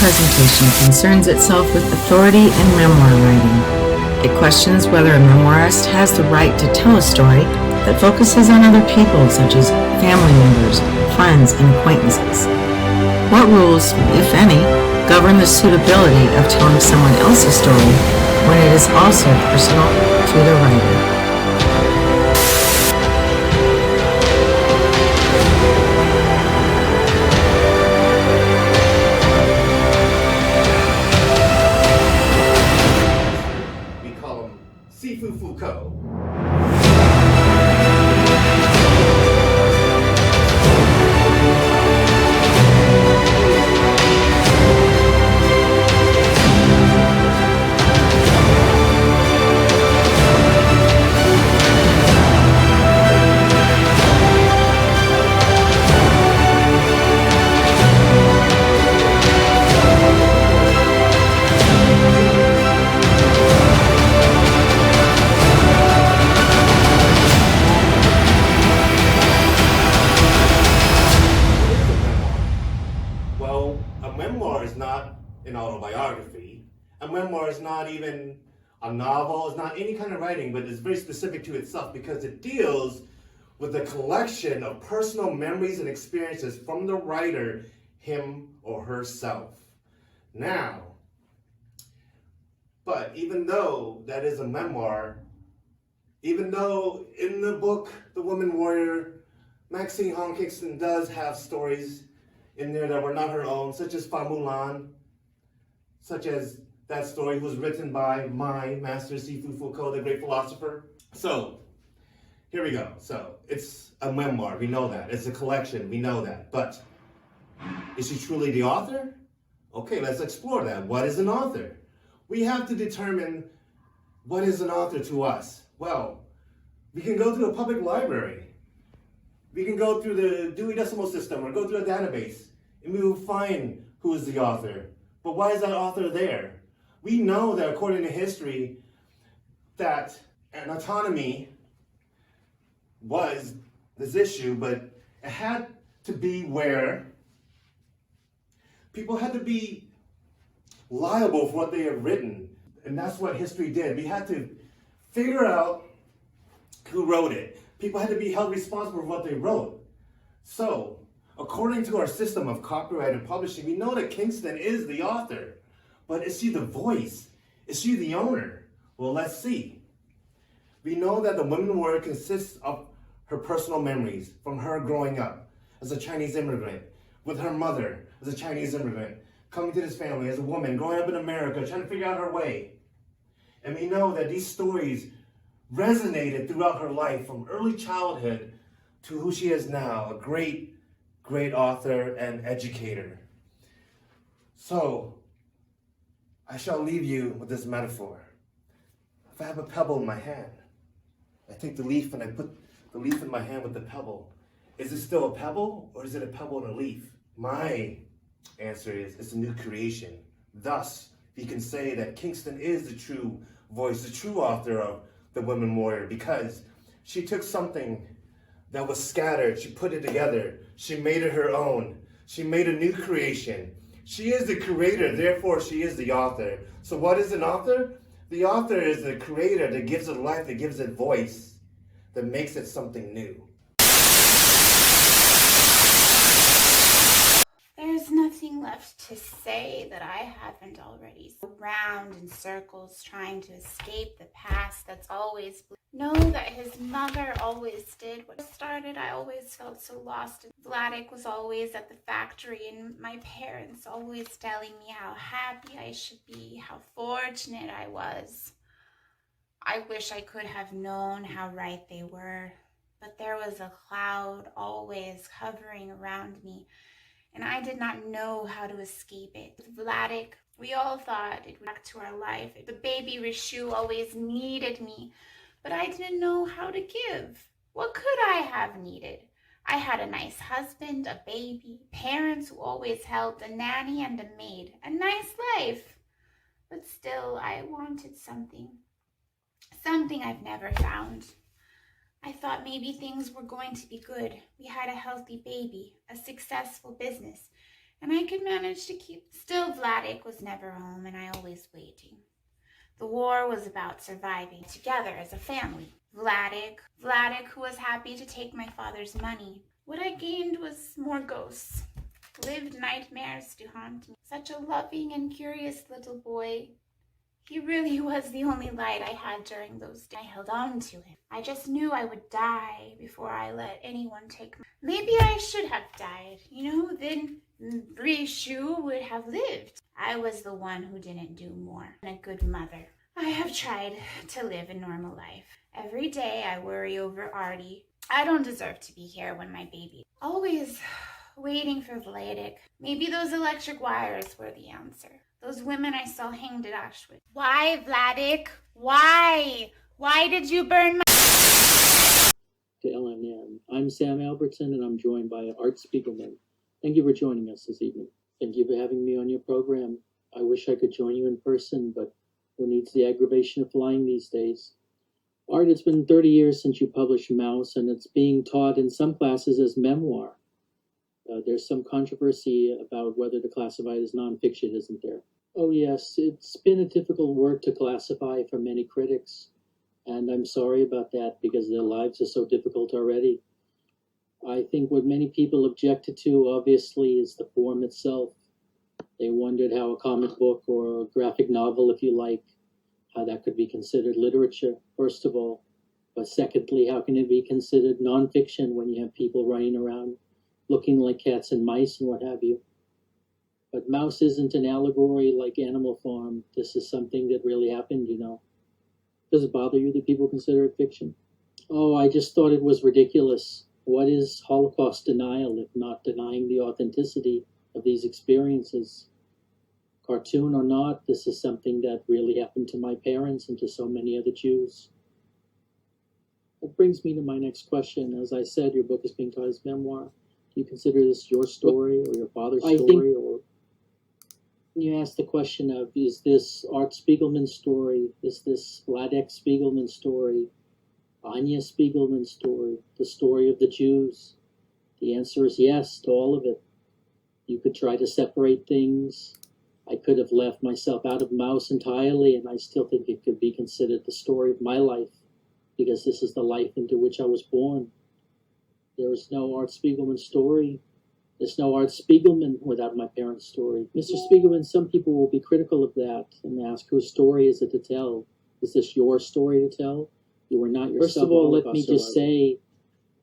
presentation concerns itself with authority in memoir writing. It questions whether a memoirist has the right to tell a story that focuses on other people, such as family members, friends, and acquaintances. What rules, if any, govern the suitability of telling someone else's story when it is also personal to the writer? Even a novel, it's not any kind of writing, but it's very specific to itself because it deals with a collection of personal memories and experiences from the writer, him or herself. Now, but even though that is a memoir, even though in the book, The Woman Warrior, Maxine Kingston does have stories in there that were not her own, such as Fa Mulan, such as that story was written by my master, Sifu Foucault, the great philosopher. So, here we go. So, it's a memoir, we know that. It's a collection, we know that. But, is she truly the author? Okay, let's explore that. What is an author? We have to determine what is an author to us. Well, we can go through a public library. We can go through the Dewey Decimal System or go through a database, and we will find who is the author. But why is that author there? We know that according to history, that an autonomy was this issue, but it had to be where people had to be liable for what they have written. And that's what history did. We had to figure out who wrote it. People had to be held responsible for what they wrote. So, according to our system of copyright and publishing, we know that Kingston is the author. But is she the voice? Is she the owner? Well, let's see. We know that the Woman Warrior consists of her personal memories from her growing up as a Chinese immigrant, with her mother as a Chinese immigrant, coming to this family as a woman, growing up in America, trying to figure out her way. And we know that these stories resonated throughout her life from early childhood to who she is now, a great, great author and educator. So, I shall leave you with this metaphor. If I have a pebble in my hand, I take the leaf and I put the leaf in my hand with the pebble. Is it still a pebble or is it a pebble and a leaf? My answer is it's a new creation. Thus, we can say that Kingston is the true voice, the true author of The Woman Warrior, because she took something that was scattered, she put it together, she made it her own, she made a new creation. She is the creator, therefore she is the author. So what is an author? The author is the creator that gives it life, that gives it voice, that makes it something new. There's nothing left to say that I haven't already. Round in circles, trying to escape the past that's always blue. Know that his mother always did what started. I always felt so lost. Vladek was always at the factory, and my parents always telling me how happy I should be, how fortunate I was. I wish I could have known how right they were, but there was a cloud always hovering around me, and I did not know how to escape it. With Vladek, we all thought it would back to our life. The baby Rishu always needed me, but I didn't know how to give. What could I have needed? I had a nice husband, a baby, parents who always helped, a nanny and a maid, a nice life. But still, I wanted something I've never found. I thought maybe things were going to be good. We had a healthy baby, a successful business, and I could manage to keep. Still, Vladik was never home, and I always waiting. The war was about surviving together as a family. Vladik, who was happy to take my father's money. What I gained was more ghosts. Lived nightmares to haunt me. Such a loving and curious little boy. He really was the only light I had during those days. I held on to him. I just knew I would die before I let anyone take me. Maybe I should have died, then Rishu would have lived. I was the one who didn't do more. And a good mother. I have tried to live a normal life. Every day I worry over Artie. I don't deserve to be here when my baby. Always waiting for Vladik. Maybe those electric wires were the answer. Those women I saw hanged at Auschwitz. Why, Vladik? Why? Why did you burn my... To LNN. I'm Sam Albertson, and I'm joined by Art Spiegelman. Thank you for joining us this evening. Thank you for having me on your program. I wish I could join you in person, but who needs the aggravation of flying these days? Art, it's been 30 years since you published Mouse, and it's being taught in some classes as memoir. There's some controversy about whether to classify it as nonfiction, isn't there? Oh yes, it's been a difficult word to classify for many critics, and I'm sorry about that because their lives are so difficult already. I think what many people objected to, obviously, is the form itself. They wondered how a comic book or a graphic novel, if you like, how that could be considered literature, first of all. But secondly, how can it be considered nonfiction when you have people running around looking like cats and mice and what have you? But Mouse isn't an allegory like Animal Farm. This is something that really happened, Does it bother you that people consider it fiction? Oh, I just thought it was ridiculous. What is Holocaust denial if not denying the authenticity of these experiences? Cartoon or not, this is something that really happened to my parents and to so many other Jews. That brings me to my next question. As I said, your book is being taught as memoir. Do you consider this your story or your father's story? Or you ask the question of, is this Art Spiegelman's story? Is this Vladik Spiegelman's story? Anya Spiegelman's story? The story of the Jews? The answer is yes to all of it. You could try to separate things. I could have left myself out of Mouse entirely, and I still think it could be considered the story of my life, because this is the life into which I was born. There is no Art Spiegelman story. There's no Art Spiegelman without my parents' story. Mr. Spiegelman, some people will be critical of that and ask, whose story is it to tell? Is this your story to tell? You were not yourself. First of all, let me just say,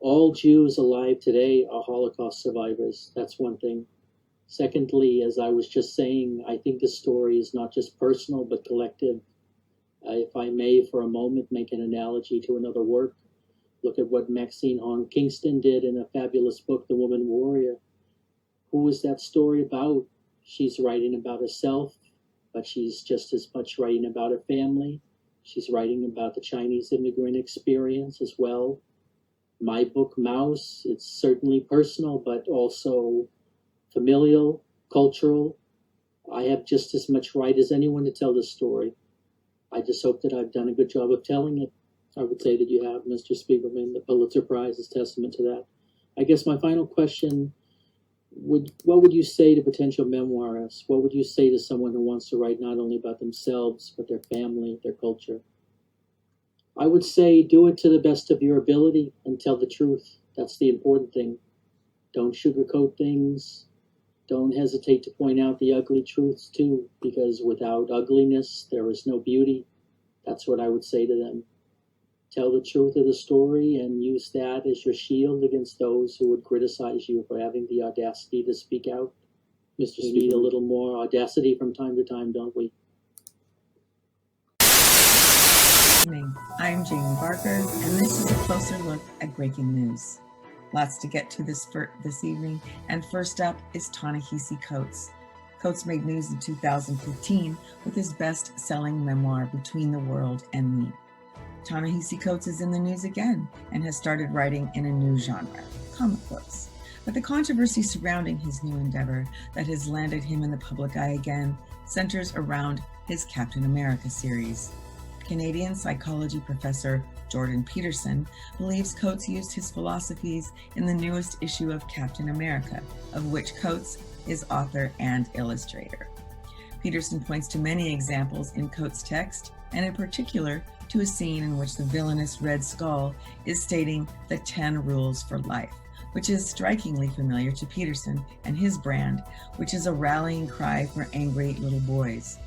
all Jews alive today are Holocaust survivors. That's one thing. Secondly, as I was just saying, I think the story is not just personal but collective. If I may, for a moment, make an analogy to another work. Look at what Maxine Kingston did in a fabulous book, The Woman Warrior. Who is that story about? She's writing about herself, but she's just as much writing about her family. She's writing about the Chinese immigrant experience as well. My book, Mouse, it's certainly personal, but also familial, cultural. I have just as much right as anyone to tell this story. I just hope that I've done a good job of telling it. I would say that you have, Mr. Spiegelman. The Pulitzer Prize is testament to that. I guess my final question, what would you say to potential memoirists? What would you say to someone who wants to write not only about themselves, but their family, their culture? I would say do it to the best of your ability and tell the truth. That's the important thing. Don't sugarcoat things. Don't hesitate to point out the ugly truths too, because without ugliness, there is no beauty. That's what I would say to them. Tell the truth of the story and use that as your shield against those who would criticize you for having the audacity to speak out. Mr. We need a little more audacity from time to time, don't we? I'm Jamie Barker, and this is a closer look at breaking news. Lots to get to this evening, and first up is Ta-Nehisi Coates. Coates made news in 2015 with his best-selling memoir, Between the World and Me. Ta-Nehisi Coates is in the news again and has started writing in a new genre, comic books. But the controversy surrounding his new endeavor that has landed him in the public eye again centers around his Captain America series. Canadian psychology professor Jordan Peterson believes Coates used his philosophies in the newest issue of Captain America, of which Coates his author and illustrator. Peterson points to many examples in Coates' text, and in particular to a scene in which the villainous Red Skull is stating the 10 rules for life, which is strikingly familiar to Peterson and his brand, which is a rallying cry for angry little boys.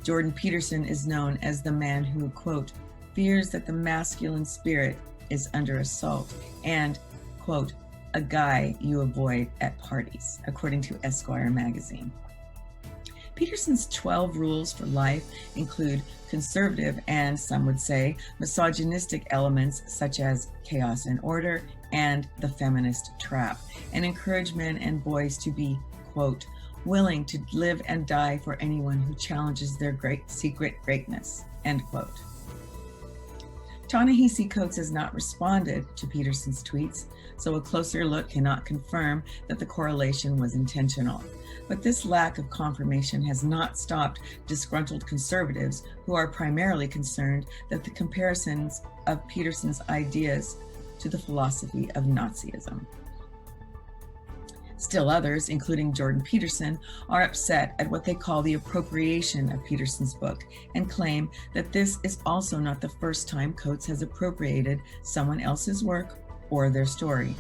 Jordan Peterson is known as the man who, quote, fears that the masculine spirit is under assault and, quote, a guy you avoid at parties, according to Esquire magazine. Peterson's 12 rules for life include conservative and, some would say, misogynistic elements such as chaos and order and the feminist trap, and encourage men and boys to be, quote, willing to live and die for anyone who challenges their great secret greatness, end quote. Ta-Nehisi Coates has not responded to Peterson's tweets, so a closer look cannot confirm that the correlation was intentional. But this lack of confirmation has not stopped disgruntled conservatives who are primarily concerned that the comparisons of Peterson's ideas to the philosophy of Nazism. Still others, including Jordan Peterson, are upset at what they call the appropriation of Peterson's book and claim that this is also not the first time Coates has appropriated someone else's work or their story.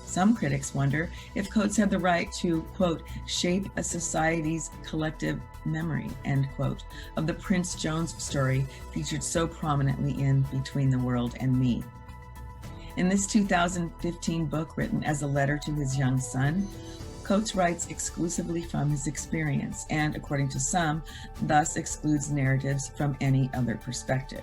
Some critics wonder if Coates had the right to, quote, shape a society's collective memory, end quote, of the Prince Jones story featured so prominently in Between the World and Me. In this 2015 book written as a letter to his young son, Coates writes exclusively from his experience and, according to some, thus excludes narratives from any other perspective.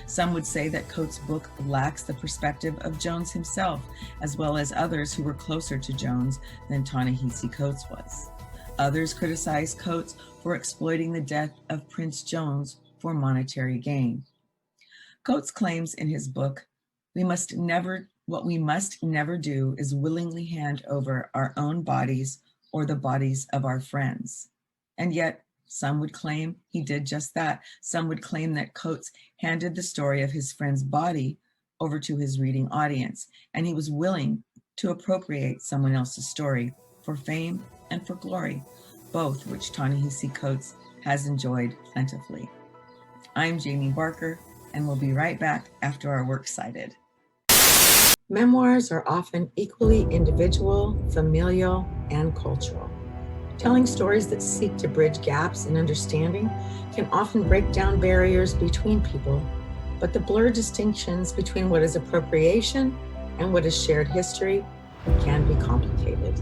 Some would say that Coates' book lacks the perspective of Jones himself, as well as others who were closer to Jones than Ta-Nehisi Coates was. Others criticize Coates for exploiting the death of Prince Jones for monetary gain. Coates claims in his book, what we must never do is willingly hand over our own bodies or the bodies of our friends. And yet, some would claim he did just that. Some would claim that Coates handed the story of his friend's body over to his reading audience, and he was willing to appropriate someone else's story for fame and for glory, both which Ta-Nehisi Coates has enjoyed plentifully. I'm Jamie Barker, and we'll be right back after our works cited. Memoirs are often equally individual, familial, and cultural. Telling stories that seek to bridge gaps in understanding can often break down barriers between people, but the blurred distinctions between what is appropriation and what is shared history can be complicated.